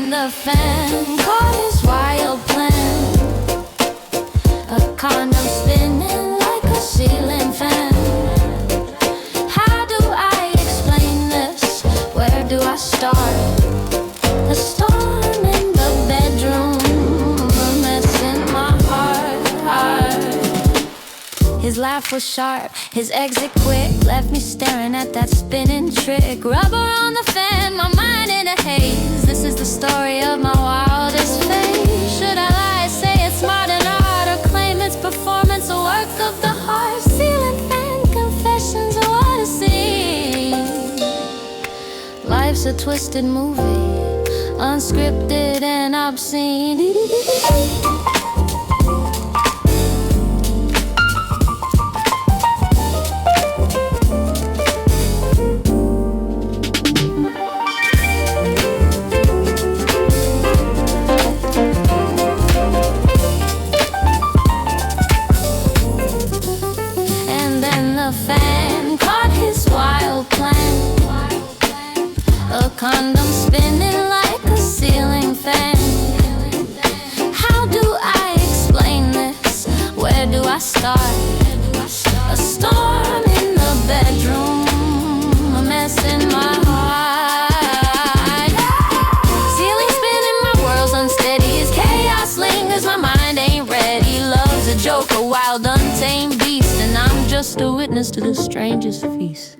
then the fan caught his wild plan. A condom spinning like a ceiling fan. How do I explain this? Where do I start? The storm in the bedroom, a mess in my heart. His laugh was sharp, his exit quick, left me staring at that spinning trick. Rubber on the fan, my mind in a haze. This is the story of my wildest phase. Should I lie, say it's modern art, or claim it's performance, a work of the heart? Ceiling fan confessions, what a scene. Life's a twisted movie, unscripted and obscene. The fan caught his wild plan. A condom spinning like a ceiling fan. How do I explain this? Where do I start? A storm in the bedroom, a mess in my heart. Ceiling spinning, my world's unsteady. As chaos lingers, my mind ain't ready. Love's a joke, a wild, untamed beast, and I'm just a witness to the strangest feast.